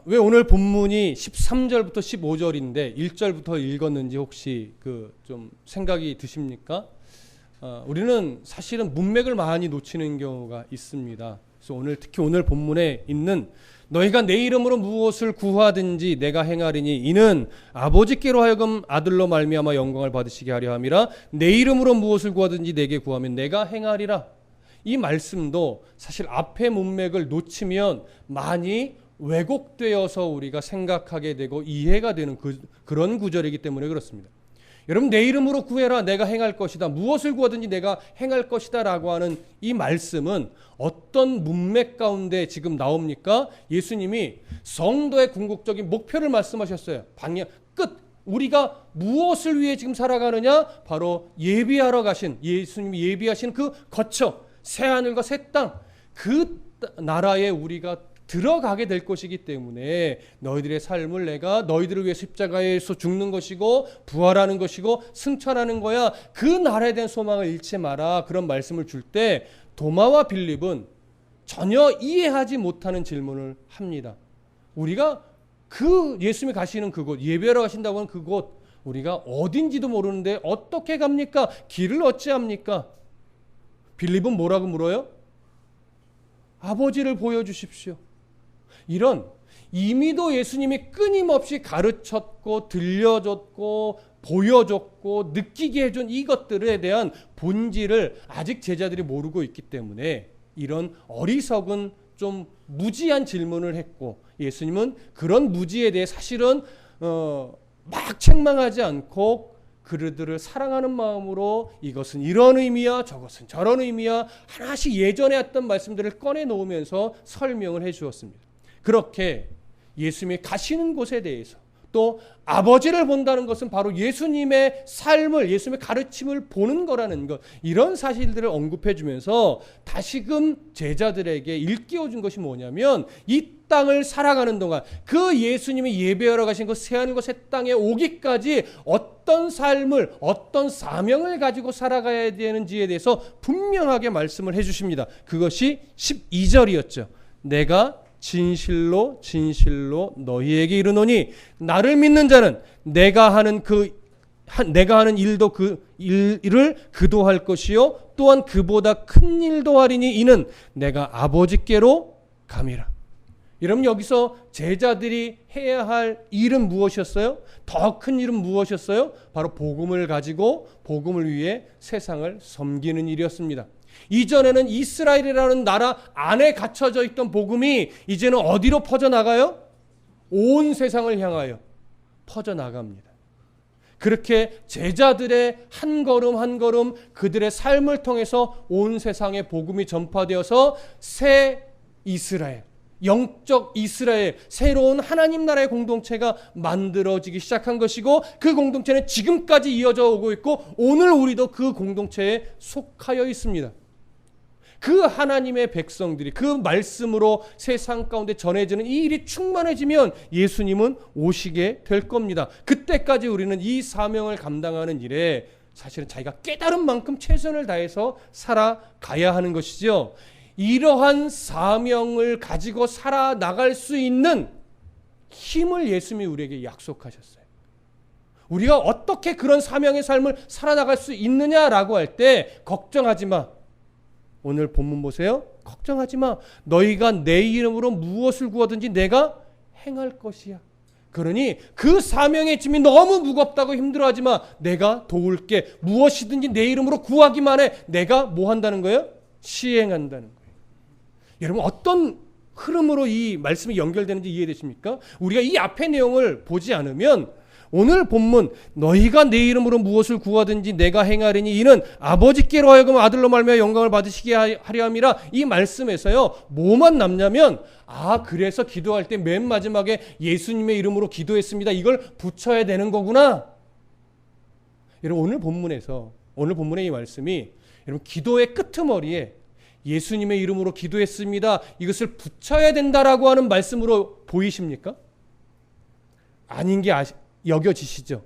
왜 오늘 본문이 13절부터 15절인데 1절부터 읽었는지 혹시 좀 생각이 드십니까? 우리는 사실은 문맥을 많이 놓치는 경우가 있습니다. 그래서 특히 오늘 본문에 있는 너희가 내 이름으로 무엇을 구하든지 내가 행하리니 이는 아버지께로 하여금 아들로 말미암아 영광을 받으시게 하려 함이라. 내 이름으로 무엇을 구하든지 내게 구하면 내가 행하리라. 이 말씀도 사실 앞의 문맥을 놓치면 많이 왜곡되어서 우리가 생각하게 되고 이해가 되는 그런 구절이기 때문에 그렇습니다. 여러분, 내 이름으로 구해라 내가 행할 것이다, 무엇을 구하든지 내가 행할 것이다 라고 하는 이 말씀은 어떤 문맥 가운데 지금 나옵니까? 예수님이 성도의 궁극적인 목표를 말씀하셨어요. 방향 끝. 우리가 무엇을 위해 지금 살아가느냐? 바로 예비하러 가신, 예수님이 예비하신 그 거처, 새하늘과 새 땅, 그 나라에 우리가 들어가게 될 것이기 때문에 너희들의 삶을 내가 너희들을 위해 십자가에서 죽는 것이고 부활하는 것이고 승천하는 거야. 그 나라에 대한 소망을 잃지 마라. 그런 말씀을 줄 때 도마와 빌립은 전혀 이해하지 못하는 질문을 합니다. 우리가 예수님이 가시는 그곳, 예배하러 가신다고 하는 그곳, 우리가 어딘지도 모르는데 어떻게 갑니까? 길을 어찌합니까? 빌립은 뭐라고 물어요? 아버지를 보여주십시오. 이런 이미도 예수님이 끊임없이 가르쳤고 들려줬고 보여줬고 느끼게 해준 이것들에 대한 본질을 아직 제자들이 모르고 있기 때문에 이런 어리석은 좀 무지한 질문을 했고, 예수님은 그런 무지에 대해 사실은 막 책망하지 않고 그들을 사랑하는 마음으로 이것은 이런 의미야, 저것은 저런 의미야, 하나씩 예전에 했던 말씀들을 꺼내 놓으면서 설명을 해 주었습니다. 그렇게 예수님이 가시는 곳에 대해서, 또 아버지를 본다는 것은 바로 예수님의 삶을, 예수님의 가르침을 보는 거라는 것, 이런 사실들을 언급해 주면서 다시금 제자들에게 일깨워준 것이 뭐냐면, 이 땅을 살아가는 동안 그 예수님이 예배하러 가신 그 새하늘과 새 땅에 오기까지 어떤 삶을, 어떤 사명을 가지고 살아가야 되는지에 대해서 분명하게 말씀을 해 주십니다. 그것이 12절이었죠. 내가 진실로 진실로 너희에게 이르노니 나를 믿는 자는 내가 하는 일도 그 일을 그도 할 것이요 또한 그보다 큰 일도 하리니 이는 내가 아버지께로 감이라. 여러분, 여기서 제자들이 해야 할 일은 무엇이었어요? 더 큰 일은 무엇이었어요? 바로 복음을 가지고 복음을 위해 세상을 섬기는 일이었습니다. 이전에는 이스라엘이라는 나라 안에 갇혀져 있던 복음이 이제는 어디로 퍼져나가요? 온 세상을 향하여 퍼져나갑니다. 그렇게 제자들의 한 걸음 한 걸음 그들의 삶을 통해서 온 세상에 복음이 전파되어서 새 이스라엘, 영적 이스라엘, 새로운 하나님 나라의 공동체가 만들어지기 시작한 것이고, 그 공동체는 지금까지 이어져 오고 있고 오늘 우리도 그 공동체에 속하여 있습니다. 그 하나님의 백성들이 그 말씀으로 세상 가운데 전해지는 이 일이 충만해지면 예수님은 오시게 될 겁니다. 그때까지 우리는 이 사명을 감당하는 일에 사실은 자기가 깨달은 만큼 최선을 다해서 살아가야 하는 것이죠. 이러한 사명을 가지고 살아나갈 수 있는 힘을 예수님이 우리에게 약속하셨어요. 우리가 어떻게 그런 사명의 삶을 살아나갈 수 있느냐라고 할 때 걱정하지 마. 오늘 본문 보세요. 걱정하지 마. 너희가 내 이름으로 무엇을 구하든지 내가 행할 것이야. 그러니 그 사명의 짐이 너무 무겁다고 힘들어하지 마. 내가 도울게. 무엇이든지 내 이름으로 구하기만 해. 내가 뭐 한다는 거예요? 시행한다는 거예요. 여러분, 어떤 흐름으로 이 말씀이 연결되는지 이해되십니까? 우리가 이 앞의 내용을 보지 않으면 오늘 본문 너희가 내 이름으로 무엇을 구하든지 내가 행하리니 이는 아버지께로 하여금 아들로 말미암아 영광을 받으시게 하려 함이라. 이 말씀에서요 뭐만 남냐면, 그래서 기도할 때 맨 마지막에 예수님의 이름으로 기도했습니다, 이걸 붙여야 되는 거구나. 여러분, 오늘 본문의 이 말씀이 여러분 기도의 끄트머리에 예수님의 이름으로 기도했습니다, 이것을 붙여야 된다라고 하는 말씀으로 보이십니까? 아닌 게 여겨지시죠?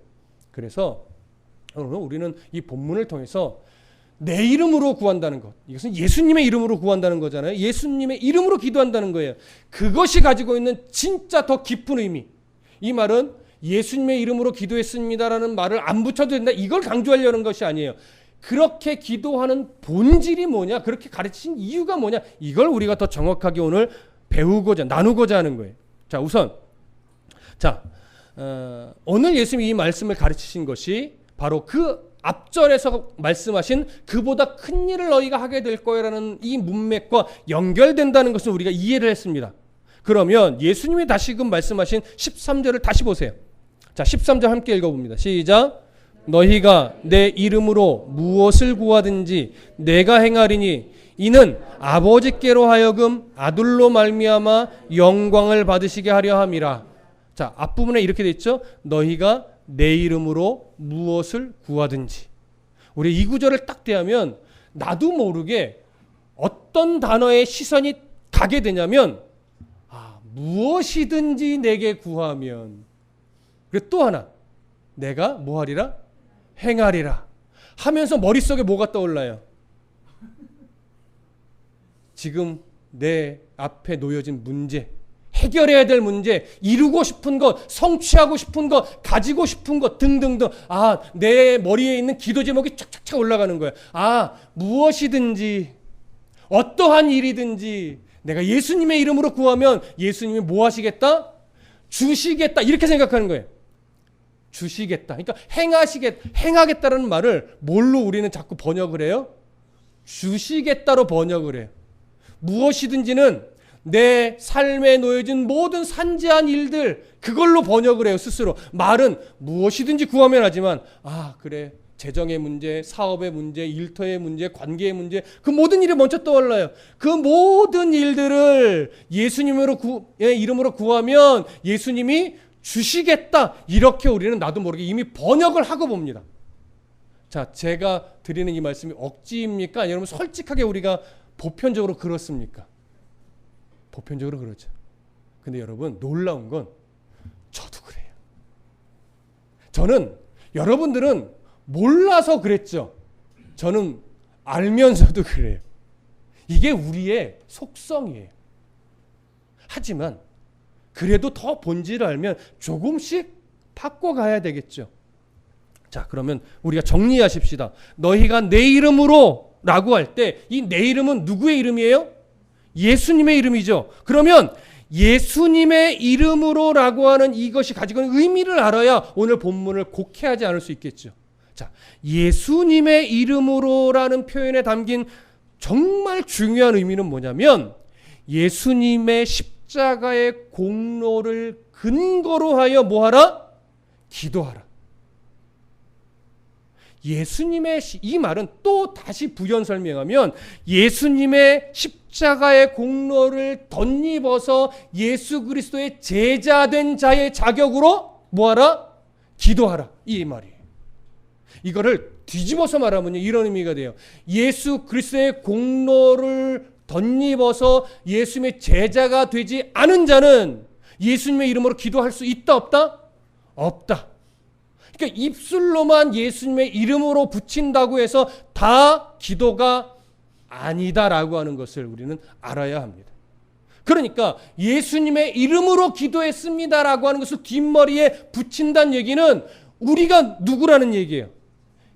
그래서 우리는 이 본문을 통해서 내 이름으로 구한다는 것. 이것은 예수님의 이름으로 구한다는 거잖아요. 예수님의 이름으로 기도한다는 거예요. 그것이 가지고 있는 진짜 더 깊은 의미. 이 말은 예수님의 이름으로 기도했습니다라는 말을 안 붙여도 된다. 이걸 강조하려는 것이 아니에요. 그렇게 기도하는 본질이 뭐냐? 그렇게 가르치신 이유가 뭐냐? 이걸 우리가 더 정확하게 오늘 배우고자 나누고자 하는 거예요. 자, 우선 오늘 예수님이 이 말씀을 가르치신 것이 바로 그 앞절에서 말씀하신 그보다 큰 일을 너희가 하게 될 거라는 이 문맥과 연결된다는 것을 우리가 이해를 했습니다. 그러면 예수님이 다시금 말씀하신 13절을 다시 보세요. 자, 13절 함께 읽어봅니다. 시작. 너희가 내 이름으로 무엇을 구하든지 내가 행하리니 이는 아버지께로 하여금 아들로 말미암아 영광을 받으시게 하려 함이라. 자, 앞부분에 이렇게 돼 있죠. 너희가 내 이름으로 무엇을 구하든지. 우리 이 구절을 딱 대하면 나도 모르게 어떤 단어에 시선이 가게 되냐면 무엇이든지 내게 구하면. 그리고 또 하나, 내가 뭐 하리라? 행하리라 하면서 머릿속에 뭐가 떠올라요? 지금 내 앞에 놓여진 문제, 해결해야 될 문제, 이루고 싶은 것, 성취하고 싶은 것, 가지고 싶은 것 등등등. 내 머리에 있는 기도 제목이 쫙쫙쫙 올라가는 거예요. 무엇이든지 어떠한 일이든지 내가 예수님의 이름으로 구하면 예수님이 뭐 하시겠다? 주시겠다. 이렇게 생각하는 거예요. 주시겠다. 그러니까 행하겠다라는 말을 뭘로 우리는 자꾸 번역을 해요? 주시겠다로 번역을 해요. 무엇이든지는 내 삶에 놓여진 모든 산재한 일들, 그걸로 번역을 해요. 스스로. 말은 무엇이든지 구하면 하지만 그래, 재정의 문제, 사업의 문제, 일터의 문제, 관계의 문제, 그 모든 일이 먼저 떠올라요. 그 모든 일들을 예수님의 이름으로 구하면 예수님이 주시겠다. 이렇게 우리는 나도 모르게 이미 번역을 하고 봅니다. 자, 제가 드리는 이 말씀이 억지입니까? 여러분, 솔직하게 우리가 보편적으로 그렇습니까? 보편적으로 그렇죠. 근데 여러분, 놀라운 건 저도 그래요. 저는, 여러분들은 몰라서 그랬죠. 저는 알면서도 그래요. 이게 우리의 속성이에요. 하지만 그래도 더 본질을 알면 조금씩 바꿔가야 되겠죠. 자, 그러면 우리가 정리하십시다. 너희가 내 이름으로 라고 할 때 이 내 이름은 누구의 이름이에요? 예수님의 이름이죠. 그러면 예수님의 이름으로 라고 하는 이것이 가지고 있는 의미를 알아야 오늘 본문을 곡해하지 않을 수 있겠죠. 자, 예수님의 이름으로 라는 표현에 담긴 정말 중요한 의미는 뭐냐면 예수님의 십자가의 공로를 근거로 하여 뭐하라? 기도하라. 예수님의 이 말은 또 다시 부연 설명하면 예수님의 십자가의 공로를 덧입어서 예수 그리스도의 제자된 자의 자격으로 뭐하라? 기도하라. 이 말이에요. 이거를 뒤집어서 말하면 이런 의미가 돼요. 예수 그리스도의 공로를 덧입어서 예수님의 제자가 되지 않은 자는 예수님의 이름으로 기도할 수 있다 없다? 없다. 그러니까 입술로만 예수님의 이름으로 붙인다고 해서 다 기도가 아니다라고 하는 것을 우리는 알아야 합니다. 그러니까 예수님의 이름으로 기도했습니다라고 하는 것을 뒷머리에 붙인다는 얘기는 우리가 누구라는 얘기예요?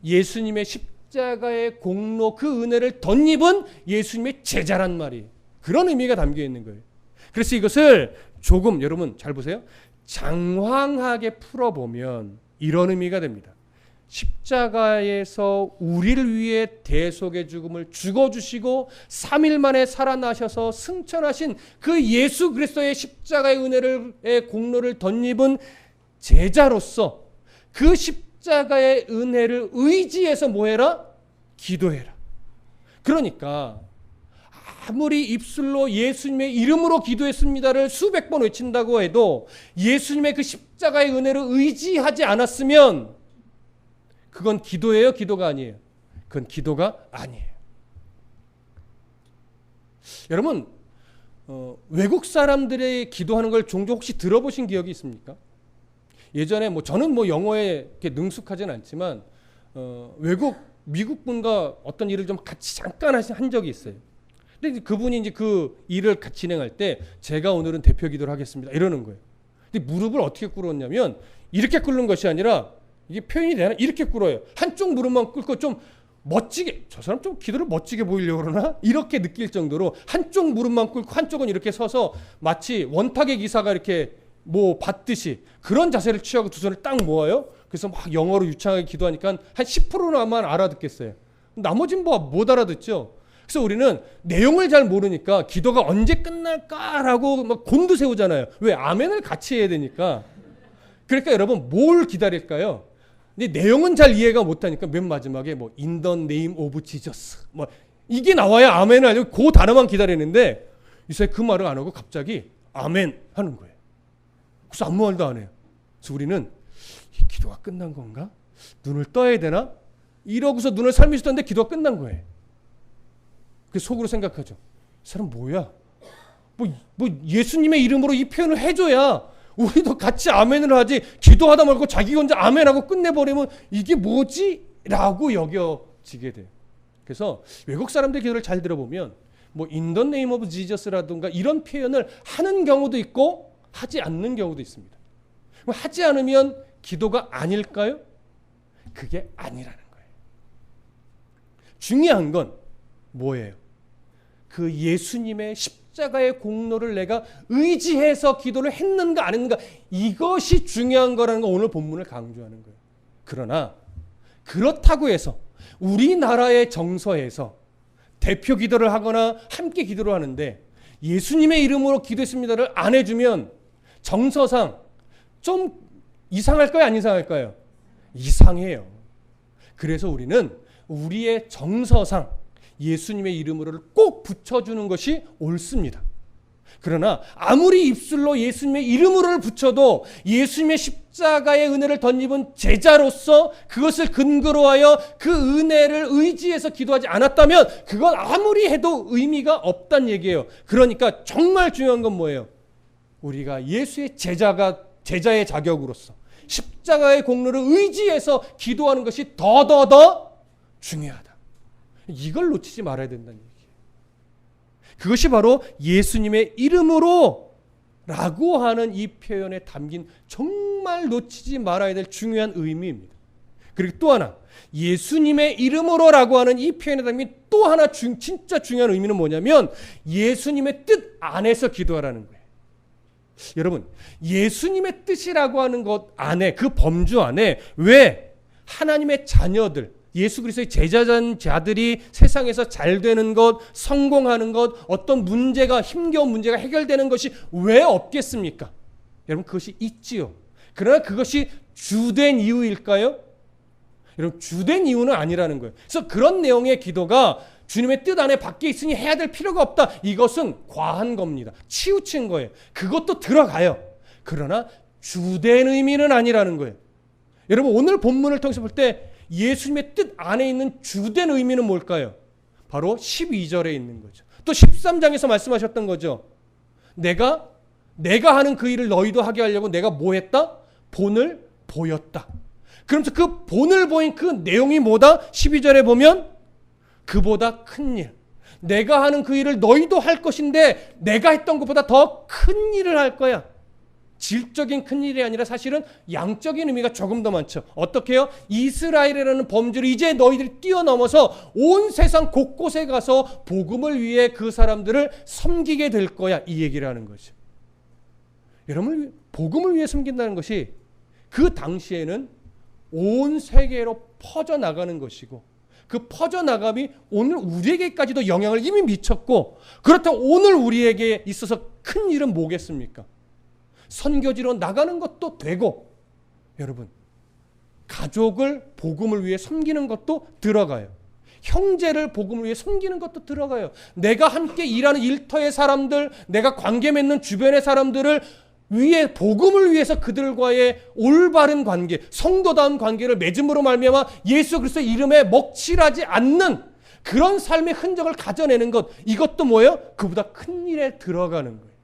예수님의 십자가의 공로, 그 은혜를 덧입은 예수님의 제자란 말이에요. 그런 의미가 담겨 있는 거예요. 그래서 이것을 조금 여러분 잘 보세요. 장황하게 풀어보면 이런 의미가 됩니다. 십자가에서 우리를 위해 대속의 죽음을 죽어주시고 3일 만에 살아나셔서 승천하신 그 예수 그리스도의 십자가의 은혜의 공로를 덧입은 제자로서 그 십자가의 은혜를 의지해서 뭐해라? 기도해라. 그러니까 아무리 입술로 예수님의 이름으로 기도했습니다를 수백 번 외친다고 해도 예수님의 그 십자가의 은혜를 의지하지 않았으면 그건 기도예요? 기도가 아니에요? 그건 기도가 아니에요. 여러분, 외국 사람들의 기도하는 걸 종종 혹시 들어보신 기억이 있습니까? 예전에 저는 영어에 이렇게 능숙하진 않지만 외국 미국 분과 어떤 일을 좀 같이 잠깐 한 적이 있어요. 근데 그분이 이제 그 일을 같이 진행할 때 제가 오늘은 대표 기도를 하겠습니다. 이러는 거예요. 근데 무릎을 어떻게 꿇었냐면 이렇게 꿇는 것이 아니라 이게 표현이 되나? 이렇게 꿇어요. 한쪽 무릎만 꿇고 좀 멋지게, 저 사람 좀 기도를 멋지게 보이려고 그러나? 이렇게 느낄 정도로 한쪽 무릎만 꿇고 한쪽은 이렇게 서서 마치 원탁의 기사가 이렇게 뭐 받듯이 그런 자세를 취하고 두 손을 딱 모아요. 그래서 막 영어로 유창하게 기도하니까 한 10%나만 알아듣겠어요. 나머지는 뭐 못 알아듣죠. 그래서 우리는 내용을 잘 모르니까 기도가 언제 끝날까라고 막 곤두세우잖아요. 왜? 아멘을 같이 해야 되니까. 그러니까 여러분 뭘 기다릴까요? 근데 내용은 잘 이해가 못하니까 맨 마지막에 뭐 In the name of Jesus 뭐 이게 나와야 아멘을 하려고 그 단어만 기다리는데 이제 그 말을 안 하고 갑자기 아멘 하는 거예요. 그래서 아무 말도 안 해요. 그래서 우리는 이 기도가 끝난 건가? 눈을 떠야 되나? 이러고서 눈을 삶이 떴는데 기도가 끝난 거예요. 그래서 속으로 생각하죠. 이 사람 뭐야? 뭐 예수님의 이름으로 이 표현을 해줘야 우리도 같이 아멘을 하지 기도하다 말고 자기가 혼자 아멘하고 끝내버리면 이게 뭐지? 라고 여겨지게 돼요. 그래서 외국 사람들 기도를 잘 들어보면 뭐 In the name of Jesus라든가 이런 표현을 하는 경우도 있고 하지 않는 경우도 있습니다. 하지 않으면 기도가 아닐까요? 그게 아니라는 거예요. 중요한 건 뭐예요? 그 예수님의 십자가의 공로를 내가 의지해서 기도를 했는가 안 했는가 이것이 중요한 거라는 거 오늘 본문을 강조하는 거예요. 그러나 그렇다고 해서 우리나라의 정서에서 대표 기도를 하거나 함께 기도를 하는데 예수님의 이름으로 기도했습니다를 안 해주면 정서상 좀 이상할까요? 안 이상할까요? 이상해요. 그래서 우리는 우리의 정서상 예수님의 이름으로를 꼭 붙여주는 것이 옳습니다. 그러나 아무리 입술로 예수님의 이름으로를 붙여도 예수님의 십자가의 은혜를 덧입은 제자로서 그것을 근거로 하여 그 은혜를 의지해서 기도하지 않았다면 그건 아무리 해도 의미가 없다는 얘기예요. 그러니까 정말 중요한 건 뭐예요? 우리가 예수의 제자의 자격으로서 십자가의 공로를 의지해서 기도하는 것이 더더더 중요하다. 이걸 놓치지 말아야 된다는 얘기예요. 그것이 바로 예수님의 이름으로 라고 하는 이 표현에 담긴 정말 놓치지 말아야 될 중요한 의미입니다. 그리고 또 하나 예수님의 이름으로 라고 하는 이 표현에 담긴 또 하나 진짜 중요한 의미는 뭐냐면 예수님의 뜻 안에서 기도하라는 거예요. 여러분 예수님의 뜻이라고 하는 것 안에 그 범주 안에 왜 하나님의 자녀들 예수 그리스도의 제자자들이 세상에서 잘 되는 것, 성공하는 것, 어떤 문제가 힘겨운 문제가 해결되는 것이 왜 없겠습니까? 여러분 그것이 있지요. 그러나 그것이 주된 이유일까요? 여러분 주된 이유는 아니라는 거예요. 그래서 그런 내용의 기도가 주님의 뜻 안에 밖에 있으니 해야 될 필요가 없다. 이것은 과한 겁니다. 치우친 거예요. 그것도 들어가요. 그러나 주된 의미는 아니라는 거예요. 여러분 오늘 본문을 통해서 볼 때 예수님의 뜻 안에 있는 주된 의미는 뭘까요? 바로 12절에 있는 거죠. 또 13장에서 말씀하셨던 거죠. 내가 하는 그 일을 너희도 하게 하려고 내가 뭐 했다? 본을 보였다. 그러면서 그 본을 보인 그 내용이 뭐다? 12절에 보면 그보다 큰 일. 내가 하는 그 일을 너희도 할 것인데 내가 했던 것보다 더 큰 일을 할 거야. 질적인 큰 일이 아니라 사실은 양적인 의미가 조금 더 많죠. 어떻게 해요? 이스라엘이라는 범주를 이제 너희들이 뛰어넘어서 온 세상 곳곳에 가서 복음을 위해 그 사람들을 섬기게 될 거야. 이 얘기를 하는 거죠. 여러분 복음을 위해 섬긴다는 것이 그 당시에는 온 세계로 퍼져나가는 것이고 그 퍼져나감이 오늘 우리에게까지도 영향을 이미 미쳤고 그렇다고 오늘 우리에게 있어서 큰 일은 뭐겠습니까? 선교지로 나가는 것도 되고 여러분 가족을 복음을 위해 섬기는 것도 들어가요. 형제를 복음을 위해 섬기는 것도 들어가요. 내가 함께 일하는 일터의 사람들, 내가 관계 맺는 주변의 사람들을 위해 복음을 위해서 그들과의 올바른 관계, 성도다운 관계를 맺음으로 말미암아 예수 그리스도의 이름에 먹칠하지 않는 그런 삶의 흔적을 가져내는 것, 이것도 뭐예요? 그보다 큰 일에 들어가는 거예요.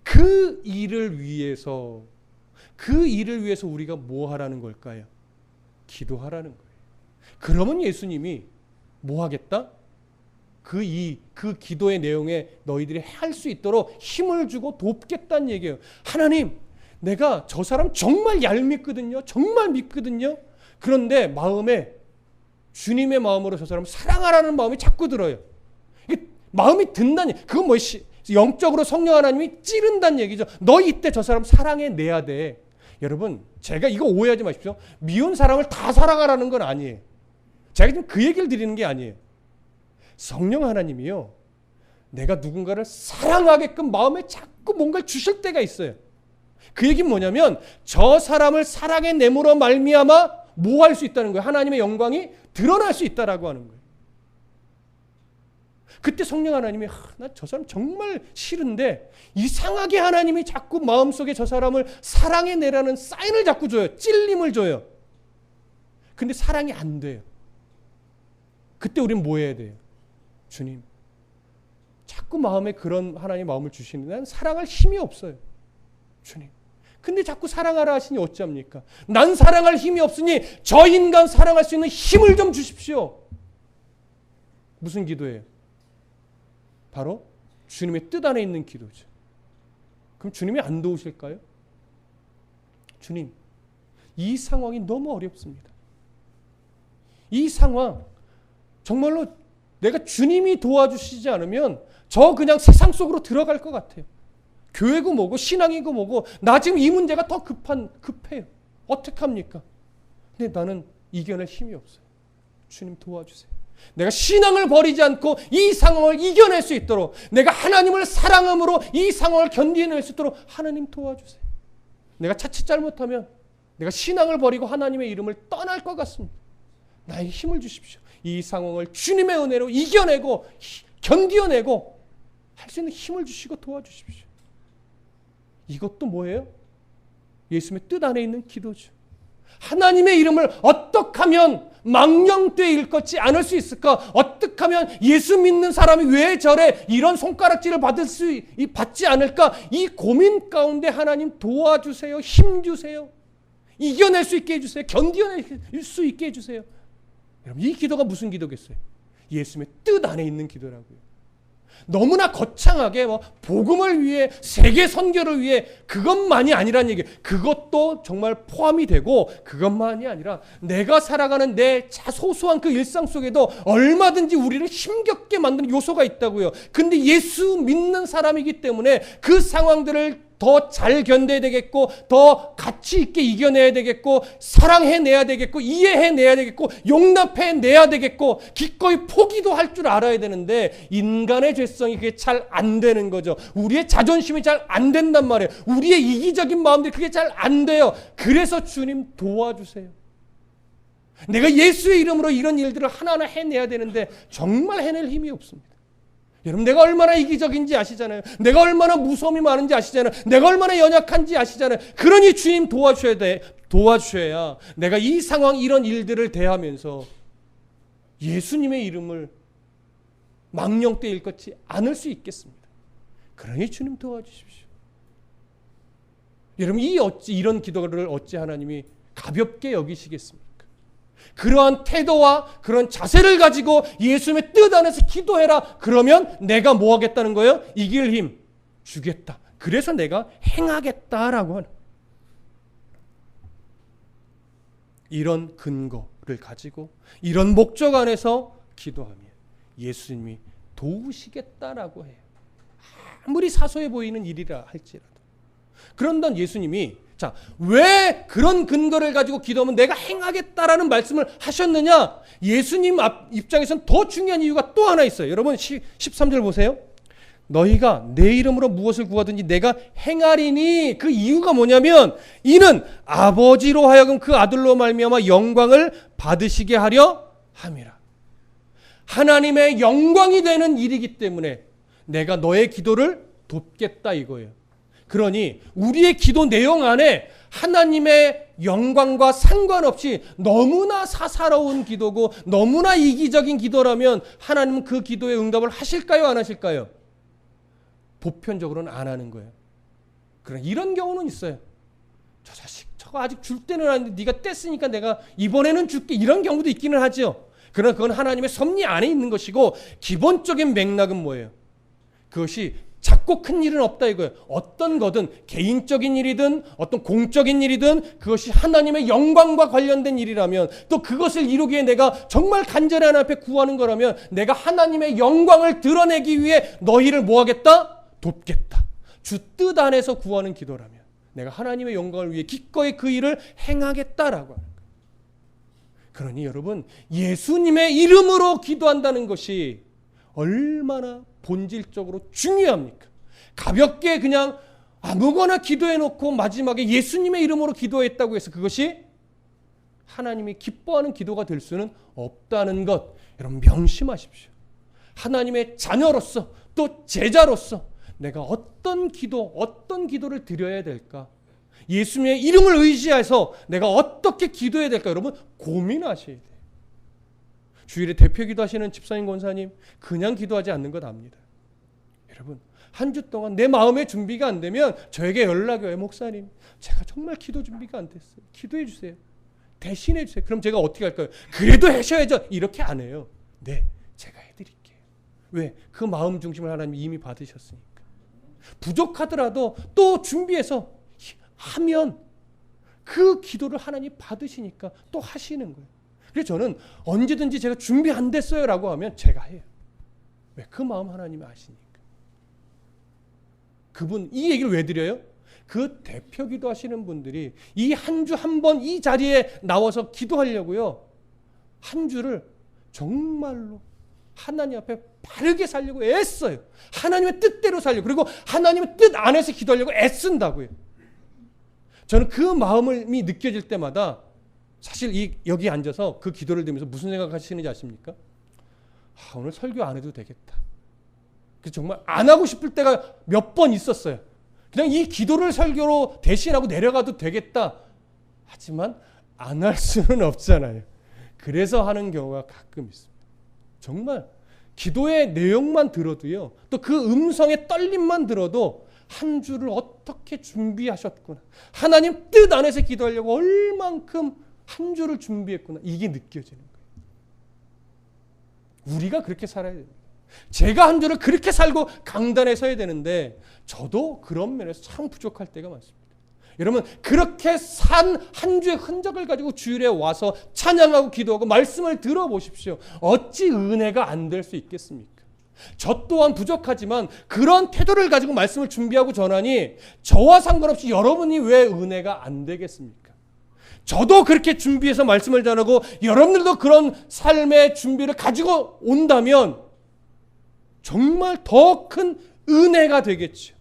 그 일을 위해서 우리가 뭐 하라는 걸까요? 기도하라는 거예요. 그러면 예수님이 뭐 하겠다? 그 기도의 내용에 너희들이 할 수 있도록 힘을 주고 돕겠다는 얘기예요. 하나님, 내가 저 사람 정말 얄밉거든요. 정말 믿거든요. 그런데 마음에 주님의 마음으로 저 사람 사랑하라는 마음이 자꾸 들어요. 이게 마음이 든다니, 그건 뭐 영적으로 성령 하나님이 찌른다는 얘기죠. 너 이때 저 사람 사랑해내야 돼. 여러분, 제가 이거 오해하지 마십시오. 미운 사람을 다 사랑하라는 건 아니에요. 제가 지금 그 얘기를 드리는 게 아니에요. 성령 하나님이요, 내가 누군가를 사랑하게끔 마음에 자꾸 뭔가를 주실 때가 있어요. 그 얘기는 뭐냐면 저 사람을 사랑해내므로 말미암아 뭐 할 수 있다는 거예요? 하나님의 영광이 드러날 수 있다라고 하는 거예요. 그때 성령 하나님이 나 저 사람 정말 싫은데 이상하게 하나님이 자꾸 마음속에 저 사람을 사랑해내라는 사인을 자꾸 줘요. 찔림을 줘요. 근데 사랑이 안 돼요. 그때 우린 뭐 해야 돼요? 주님, 자꾸 마음에 그런 하나님의 마음을 주시는데 난 사랑할 힘이 없어요. 주님, 근데 자꾸 사랑하라 하시니 어찌합니까? 난 사랑할 힘이 없으니 저 인간 사랑할 수 있는 힘을 좀 주십시오. 무슨 기도예요? 바로 주님의 뜻 안에 있는 기도죠. 그럼 주님이 안 도우실까요? 주님, 이 상황이 너무 어렵습니다. 이 상황 정말로 내가 주님이 도와주시지 않으면 저 그냥 세상 속으로 들어갈 것 같아요. 교회고 뭐고 신앙이고 뭐고 나 지금 이 문제가 더 급해요. 어떡합니까? 근데 나는 이겨낼 힘이 없어요. 주님 도와주세요. 내가 신앙을 버리지 않고 이 상황을 이겨낼 수 있도록, 내가 하나님을 사랑함으로 이 상황을 견디낼 수 있도록 하나님 도와주세요. 내가 자칫 잘못하면 내가 신앙을 버리고 하나님의 이름을 떠날 것 같습니다. 나에게 힘을 주십시오. 이 상황을 주님의 은혜로 이겨내고 견디어내고 할 수 있는 힘을 주시고 도와주십시오. 이것도 뭐예요? 예수님의 뜻 안에 있는 기도죠. 하나님의 이름을 어떻게 하면 망령되이 일컫지 않을 수 있을까? 어떻게 하면 예수 믿는 사람이 왜 저래 이런 손가락질을 받지 않을까? 이 고민 가운데 하나님 도와주세요. 힘 주세요. 이겨낼 수 있게 해주세요. 견뎌낼 수 있게 해주세요. 여러분, 이 기도가 무슨 기도겠어요? 예수님의 뜻 안에 있는 기도라고요. 너무나 거창하게 복음을 위해, 세계 선교를 위해 그것만이 아니란 얘기예요. 그것도 정말 포함이 되고 그것만이 아니라 내가 살아가는 내 소소한 그 일상 속에도 얼마든지 우리를 힘겹게 만드는 요소가 있다고요. 근데 예수 믿는 사람이기 때문에 그 상황들을 더 잘 견뎌야 되겠고, 더 가치 있게 이겨내야 되겠고, 사랑해내야 되겠고, 이해해내야 되겠고, 용납해내야 되겠고, 기꺼이 포기도 할 줄 알아야 되는데 인간의 죄성이 그게 잘 안 되는 거죠. 우리의 자존심이 잘 안 된단 말이에요. 우리의 이기적인 마음들이 그게 잘 안 돼요. 그래서 주님 도와주세요. 내가 예수의 이름으로 이런 일들을 하나하나 해내야 되는데 정말 해낼 힘이 없습니다. 여러분, 내가 얼마나 이기적인지 아시잖아요. 내가 얼마나 무서움이 많은지 아시잖아요. 내가 얼마나 연약한지 아시잖아요. 그러니 주님 도와주셔야 돼. 도와주셔야 내가 이 상황, 이런 일들을 대하면서 예수님의 이름을 망령되 일컫지 않을 수 있겠습니다. 그러니 주님 도와주십시오. 여러분, 이런 기도를 어찌 하나님이 가볍게 여기시겠습니까? 그러한 태도와 그런 자세를 가지고 예수님의 뜻 안에서 기도해라. 그러면 내가 뭐 하겠다는 거예요? 이길 힘 주겠다. 그래서 내가 행하겠다라고 하는, 이런 근거를 가지고 이런 목적 안에서 기도하면 예수님이 도우시겠다라고 해요. 아무리 사소해 보이는 일이라 할지라도. 그런데 예수님이 왜 그런 근거를 가지고 기도하면 내가 행하겠다라는 말씀을 하셨느냐? 예수님 입장에서는 더 중요한 이유가 또 하나 있어요. 여러분 13절 보세요. 너희가 내 이름으로 무엇을 구하든지 내가 행하리니, 그 이유가 뭐냐면 이는 아버지로 하여금 그 아들로 말미암아 영광을 받으시게 하려 함이라. 하나님의 영광이 되는 일이기 때문에 내가 너의 기도를 돕겠다 이거예요. 그러니 우리의 기도 내용 안에 하나님의 영광과 상관없이 너무나 사사로운 기도고 너무나 이기적인 기도라면 하나님은 그 기도에 응답을 하실까요? 안 하실까요? 보편적으로는 안 하는 거예요. 그런 이런 경우는 있어요. 저 자식 저거 아직 줄 때는 아닌데 네가 뗐으니까 내가 이번에는 줄게, 이런 경우도 있기는 하죠. 그러나 그건 하나님의 섭리 안에 있는 것이고, 기본적인 맥락은 뭐예요? 그것이 작고 큰 일은 없다 이거예요. 어떤 거든, 개인적인 일이든 어떤 공적인 일이든 그것이 하나님의 영광과 관련된 일이라면, 또 그것을 이루기 위해 내가 정말 간절히 하나님 앞에 구하는 거라면, 내가 하나님의 영광을 드러내기 위해 너희를 뭐 하겠다? 돕겠다. 주 뜻 안에서 구하는 기도라면 내가 하나님의 영광을 위해 기꺼이 그 일을 행하겠다라고 하는 거예요. 그러니 여러분, 예수님의 이름으로 기도한다는 것이 얼마나 본질적으로 중요합니까? 가볍게 그냥 아무거나 기도해 놓고 마지막에 예수님의 이름으로 기도했다고 해서 그것이 하나님이 기뻐하는 기도가 될 수는 없다는 것, 여러분 명심하십시오. 하나님의 자녀로서 또 제자로서 내가 어떤 기도를 드려야 될까? 예수님의 이름을 의지해서 내가 어떻게 기도해야 될까? 여러분 고민하셔야 돼요. 주일에 대표 기도하시는 집사님, 권사님 그냥 기도하지 않는 것 압니다. 여러분 한 주 동안 내 마음의 준비가 안 되면 저에게 연락이 와요. 목사님, 제가 정말 기도 준비가 안 됐어요. 기도해 주세요. 대신해 주세요. 그럼 제가 어떻게 할까요? 그래도 하셔야죠. 이렇게 안 해요. 네, 제가 해드릴게요. 왜? 그 마음 중심을 하나님이 이미 받으셨으니까. 부족하더라도 또 준비해서 하면 그 기도를 하나님 받으시니까 또 하시는 거예요. 그래서 저는 언제든지 제가 준비 안 됐어요 라고 하면 제가 해요. 왜? 그 마음 하나님이 아시니까. 그분 이 얘기를 왜 드려요? 그 대표 기도하시는 분들이 이 한 주 한 번 이 자리에 나와서 기도하려고요, 한 주를 정말로 하나님 앞에 바르게 살려고 애써요. 하나님의 뜻대로 살려고, 그리고 하나님의 뜻 안에서 기도하려고 애쓴다고요. 저는 그 마음이 느껴질 때마다 사실 여기 앉아서 그 기도를 들으면서 무슨 생각하시는지 아십니까? 오늘 설교 안 해도 되겠다. 그래서 정말 안 하고 싶을 때가 몇 번 있었어요. 그냥 이 기도를 설교로 대신하고 내려가도 되겠다. 하지만 안 할 수는 없잖아요. 그래서 하는 경우가 가끔 있습니다. 정말 기도의 내용만 들어도요, 또 그 음성의 떨림만 들어도 한 주를 어떻게 준비하셨구나, 하나님 뜻 안에서 기도하려고 얼만큼 한 주를 준비했구나, 이게 느껴지는 거예요. 우리가 그렇게 살아야 됩니다. 제가 한 주를 그렇게 살고 강단에 서야 되는데 저도 그런 면에서 참 부족할 때가 많습니다. 여러분 그렇게 산 한 주의 흔적을 가지고 주일에 와서 찬양하고 기도하고 말씀을 들어보십시오. 어찌 은혜가 안 될 수 있겠습니까? 저 또한 부족하지만 그런 태도를 가지고 말씀을 준비하고 전하니 저와 상관없이 여러분이 왜 은혜가 안 되겠습니까? 저도 그렇게 준비해서 말씀을 전하고 여러분들도 그런 삶의 준비를 가지고 온다면 정말 더 큰 은혜가 되겠죠.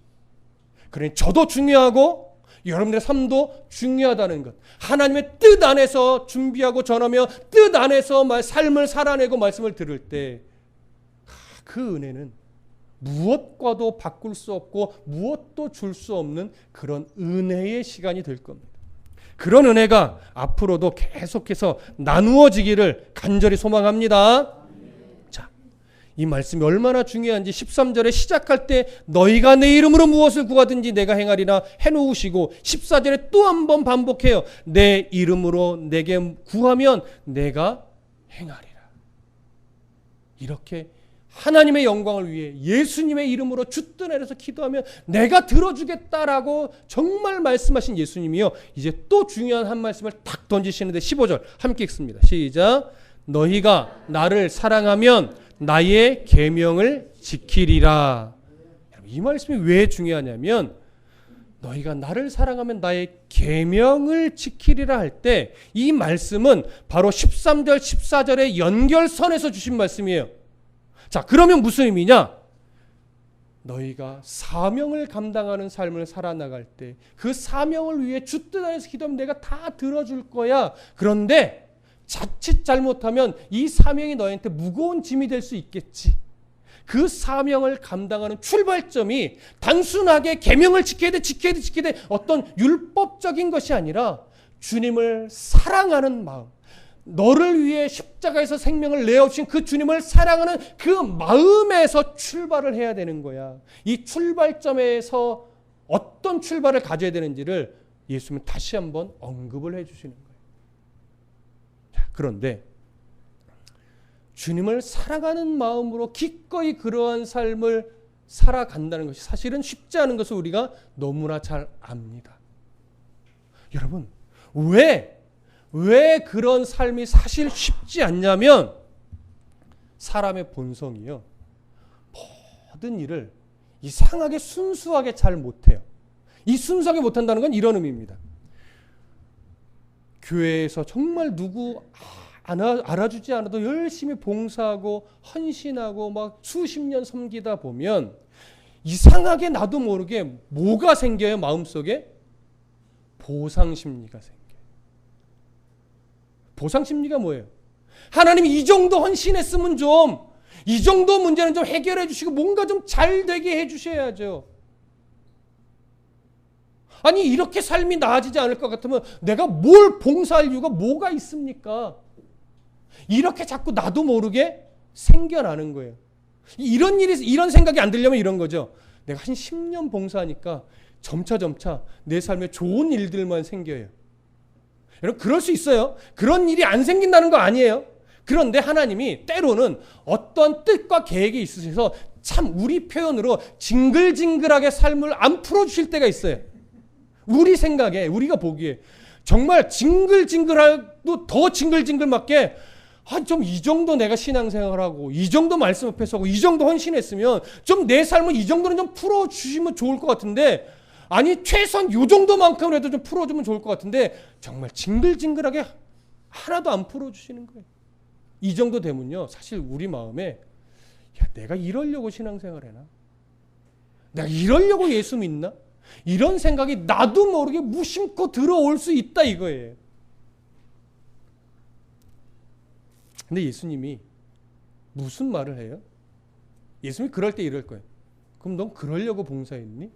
그러니 저도 중요하고 여러분들의 삶도 중요하다는 것, 하나님의 뜻 안에서 준비하고 전하며 뜻 안에서 삶을 살아내고 말씀을 들을 때 그 은혜는 무엇과도 바꿀 수 없고 무엇도 줄 수 없는 그런 은혜의 시간이 될 겁니다. 그런 은혜가 앞으로도 계속해서 나누어지기를 간절히 소망합니다. 자, 이 말씀이 얼마나 중요한지 13절에 시작할 때 너희가 내 이름으로 무엇을 구하든지 내가 행하리라 해놓으시고 14절에 또 한 번 반복해요. 내 이름으로 내게 구하면 내가 행하리라. 이렇게 하나님의 영광을 위해 예수님의 이름으로 주뜻 안에서 기도하면 내가 들어주겠다라고 정말 말씀하신 예수님이요, 이제 또 중요한 한 말씀을 탁 던지시는데 15절 함께 읽습니다. 시작. 너희가 나를 사랑하면 나의 계명을 지키리라. 이 말씀이 왜 중요하냐면 너희가 나를 사랑하면 나의 계명을 지키리라 할 때 이 말씀은 바로 13절 14절의 연결선에서 주신 말씀이에요. 자, 그러면 무슨 의미냐? 너희가 사명을 감당하는 삶을 살아나갈 때 그 사명을 위해 주 뜻 안에서 기도하면 내가 다 들어줄 거야. 그런데 자칫 잘못하면 이 사명이 너희한테 무거운 짐이 될 수 있겠지. 그 사명을 감당하는 출발점이 단순하게 계명을 지켜야 돼 어떤 율법적인 것이 아니라 주님을 사랑하는 마음, 너를 위해 십자가에서 생명을 내어주신 그 주님을 사랑하는 그 마음에서 출발을 해야 되는 거야. 이 출발점에서 어떤 출발을 가져야 되는지를 예수님은 다시 한번 언급을 해주시는 거예요. 자, 그런데 주님을 사랑하는 마음으로 기꺼이 그러한 삶을 살아간다는 것이 사실은 쉽지 않은 것을 우리가 너무나 잘 압니다. 여러분, 왜 그런 삶이 사실 쉽지 않냐면 사람의 본성이요, 모든 일을 이상하게 순수하게 잘 못해요. 이 순수하게 못한다는 건 이런 의미입니다. 교회에서 정말 누구 알아주지 않아도 열심히 봉사하고 헌신하고 막 수십 년 섬기다 보면 이상하게 나도 모르게 뭐가 생겨요? 마음속에 보상심리가 생겨요. 보상심리가 뭐예요? 하나님이 이 정도 헌신했으면 좀, 이 정도 문제는 좀 해결해 주시고 뭔가 좀 잘 되게 해 주셔야죠. 아니 이렇게 삶이 나아지지 않을 것 같으면 내가 뭘 봉사할 이유가 뭐가 있습니까? 이렇게 자꾸 나도 모르게 생겨나는 거예요. 이런 생각이 안 들려면 이런 거죠. 내가 한 10년 봉사하니까 점차 내 삶에 좋은 일들만 생겨요. 여러분 그럴 수 있어요. 그런 일이 안 생긴다는 거 아니에요. 그런데 하나님이 때로는 어떤 뜻과 계획이 있으셔서 참 우리 표현으로 징글징글하게 삶을 안 풀어주실 때가 있어요. 우리 생각에, 우리가 보기에 정말 징글징글하고 더 징글징글 맞게 좀 이 정도 내가 신앙생활하고 이 정도 말씀 앞에서 하고 이 정도 헌신했으면 좀 내 삶을 이 정도는 좀 풀어주시면 좋을 것 같은데, 아니 최소한 이 정도만큼이라도 좀 풀어주면 좋을 것 같은데 정말 징글징글하게 하나도 안 풀어주시는 거예요. 이 정도 되면요 사실 우리 마음에 내가 이러려고 신앙생활 해나? 내가 이러려고 예수 믿나? 이런 생각이 나도 모르게 무심코 들어올 수 있다 이거예요. 근데 예수님이 무슨 말을 해요? 예수님이 그럴 때 이럴 거예요. 그럼 넌 그러려고 봉사했니?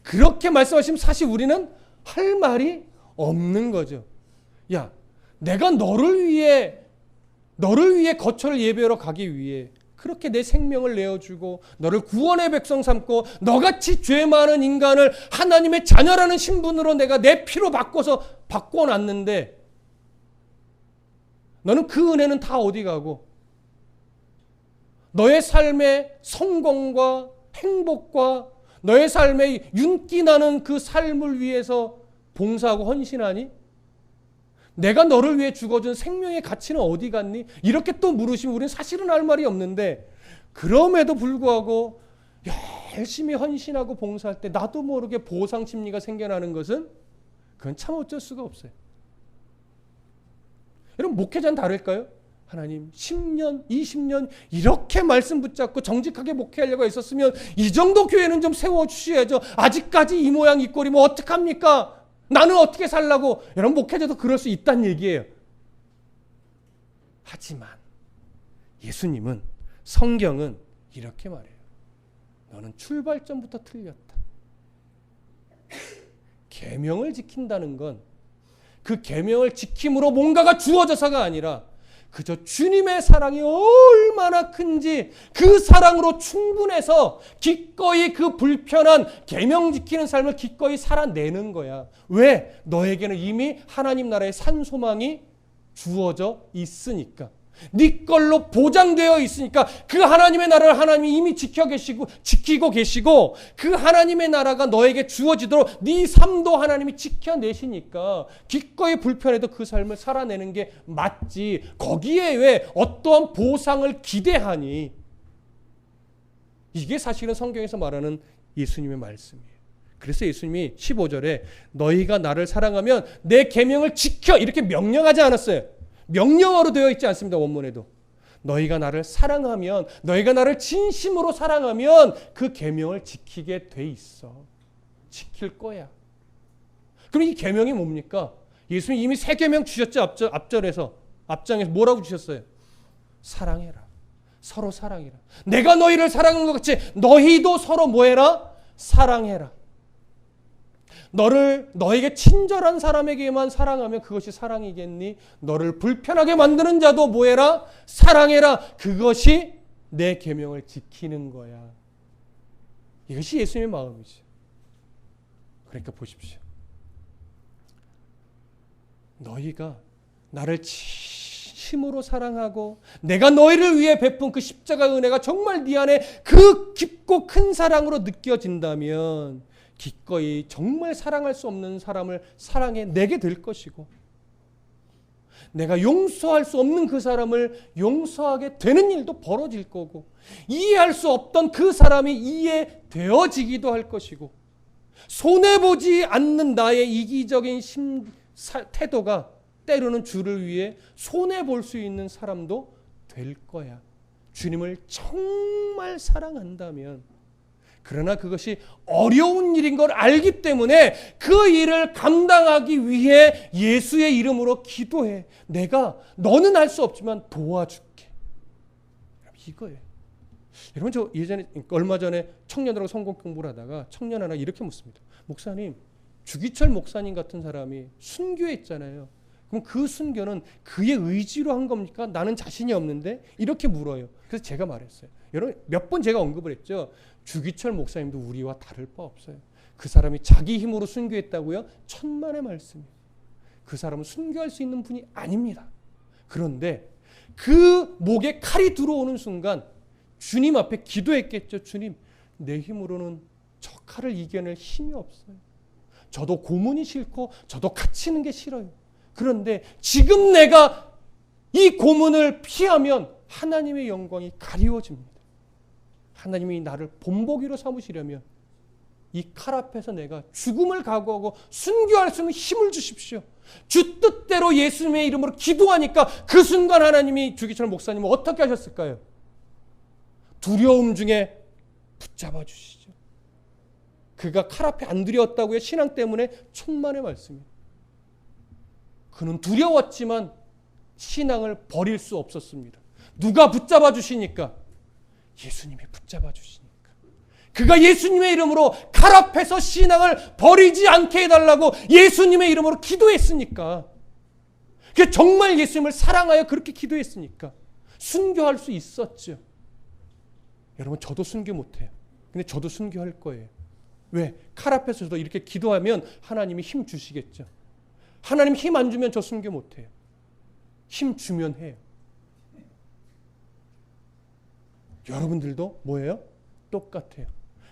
그렇게 말씀하시면 사실 우리는 할 말이 없는 거죠. 야, 내가 너를 위해 거처를 예배하러 가기 위해 그렇게 내 생명을 내어주고 너를 구원의 백성 삼고 너같이 죄 많은 인간을 하나님의 자녀라는 신분으로 내가 내 피로 바꿔놨는데 너는 그 은혜는 다 어디 가고 너의 삶의 성공과 행복과 너의 삶의 윤기나는 그 삶을 위해서 봉사하고 헌신하니? 내가 너를 위해 죽어준 생명의 가치는 어디 갔니? 이렇게 또 물으시면 우리는 사실은 할 말이 없는데, 그럼에도 불구하고 열심히 헌신하고 봉사할 때 나도 모르게 보상 심리가 생겨나는 것은 그건 참 어쩔 수가 없어요. 여러분 목회자는 다를까요? 하나님 10년, 20년 이렇게 말씀 붙잡고 정직하게 목회하려고 했었으면 이 정도 교회는 좀 세워주셔야죠. 아직까지 이 모양 이 꼴이면 어떡합니까? 나는 어떻게 살라고? 여러분 목회자도 그럴 수 있다는 얘기예요. 하지만 예수님은, 성경은 이렇게 말해요. 너는 출발점부터 틀렸다. 계명을 지킨다는 건 그 계명을 지킴으로 뭔가가 주어져서가 아니라 그저 주님의 사랑이 얼마나 큰지 그 사랑으로 충분해서 기꺼이 그 불편한 계명 지키는 삶을 기꺼이 살아내는 거야. 왜? 너에게는 이미 하나님 나라의 산 소망이 주어져 있으니까. 네 걸로 보장되어 있으니까. 그 하나님의 나라를 하나님이 이미 지키고 계시고 그 하나님의 나라가 너에게 주어지도록 네 삶도 하나님이 지켜내시니까 기꺼이 불편해도 그 삶을 살아내는 게 맞지. 거기에 왜 어떠한 보상을 기대하니? 이게 사실은 성경에서 말하는 예수님의 말씀이에요. 그래서 예수님이 15절에 너희가 나를 사랑하면 내 계명을 지켜 이렇게 명령하지 않았어요. 명령어로 되어 있지 않습니다. 원문에도. 너희가 나를 사랑하면, 너희가 나를 진심으로 사랑하면 그 계명을 지키게 돼 있어. 지킬 거야. 그럼 이 계명이 뭡니까? 예수님이 이미 세 계명 주셨죠. 앞장에서 뭐라고 주셨어요? 사랑해라. 서로 사랑해라. 내가 너희를 사랑한 것 같이 너희도 서로 뭐해라? 사랑해라. 너에게 친절한 사람에게만 사랑하면 그것이 사랑이겠니? 너를 불편하게 만드는 자도 뭐해라? 사랑해라. 그것이 내 계명을 지키는 거야. 이것이 예수님의 마음이죠. 그러니까 보십시오. 너희가 나를 진심으로 사랑하고 내가 너희를 위해 베푼 그 십자가 은혜가 정말 네 안에 그 깊고 큰 사랑으로 느껴진다면 기꺼이 정말 사랑할 수 없는 사람을 사랑해내게 될 것이고, 내가 용서할 수 없는 그 사람을 용서하게 되는 일도 벌어질 거고, 이해할 수 없던 그 사람이 이해되어지기도 할 것이고, 손해보지 않는 나의 이기적인 태도가 때로는 주를 위해 손해볼 수 있는 사람도 될 거야. 주님을 정말 사랑한다면. 그러나 그것이 어려운 일인 걸 알기 때문에 그 일을 감당하기 위해 예수의 이름으로 기도해. 내가 너는 할 수 없지만 도와줄게. 이거예요. 여러분, 저 예전에 얼마 전에 청년들하고 성경 공부를 하다가 청년 하나 이렇게 묻습니다. 목사님, 주기철 목사님 같은 사람이 순교에 있잖아요. 그럼 그 순교는 그의 의지로 한 겁니까? 나는 자신이 없는데? 이렇게 물어요. 그래서 제가 말했어요. 여러분, 몇 번 제가 언급을 했죠. 주기철 목사님도 우리와 다를 바 없어요. 그 사람이 자기 힘으로 순교했다고요? 천만의 말씀이에요. 그 사람은 순교할 수 있는 분이 아닙니다. 그런데 그 목에 칼이 들어오는 순간 주님 앞에 기도했겠죠. 주님, 내 힘으로는 저 칼을 이겨낼 힘이 없어요. 저도 고문이 싫고 저도 갇히는 게 싫어요. 그런데 지금 내가 이 고문을 피하면 하나님의 영광이 가리워집니다. 하나님이 나를 본보기로 삼으시려면 이 칼 앞에서 내가 죽음을 각오하고 순교할 수 있는 힘을 주십시오. 주 뜻대로 예수님의 이름으로 기도하니까 그 순간 하나님이 주기철 목사님은 어떻게 하셨을까요? 두려움 중에 붙잡아 주시죠. 그가 칼 앞에 안 두려웠다고요? 신앙 때문에 천만의 말씀이에요. 그는 두려웠지만 신앙을 버릴 수 없었습니다. 누가 붙잡아 주시니까? 예수님이 붙잡아 주시니까. 그가 예수님의 이름으로 칼 앞에서 신앙을 버리지 않게 해달라고 예수님의 이름으로 기도했으니까. 그게 정말 예수님을 사랑하여 그렇게 기도했으니까 순교할 수 있었죠. 여러분, 저도 순교 못해요. 근데 저도 순교할 거예요. 왜? 칼 앞에서도 이렇게 기도하면 하나님이 힘 주시겠죠. 하나님 힘 안 주면 저 순교 못해요. 힘 주면 해요. 여러분들도 뭐예요? 똑같아요.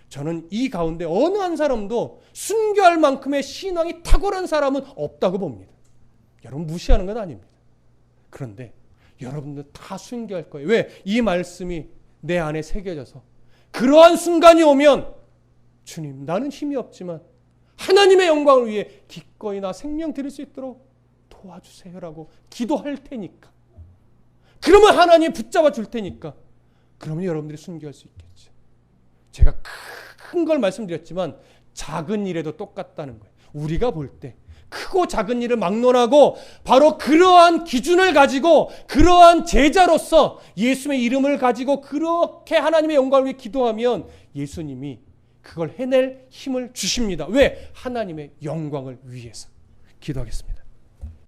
저는 이 가운데 어느 한 사람도 순교할 만큼의 신앙이 탁월한 사람은 없다고 봅니다. 여러분, 무시하는 건 아닙니다. 그런데 여러분들 다 순교할 거예요. 왜? 이 말씀이 내 안에 새겨져서 그러한 순간이 오면 주님, 나는 힘이 없지만 하나님의 영광을 위해 기꺼이 나 생명 드릴 수 있도록 도와주세요라고 기도할 테니까. 그러면 하나님이 붙잡아 줄 테니까. 그러면 여러분들이 순교할 수 있겠죠. 제가 큰 걸 말씀드렸지만 작은 일에도 똑같다는 거예요. 우리가 볼 때 크고 작은 일을 막론하고 바로 그러한 기준을 가지고 그러한 제자로서 예수님의 이름을 가지고 그렇게 하나님의 영광을 위해 기도하면 예수님이 그걸 해낼 힘을 주십니다. 왜? 하나님의 영광을 위해서. 기도하겠습니다.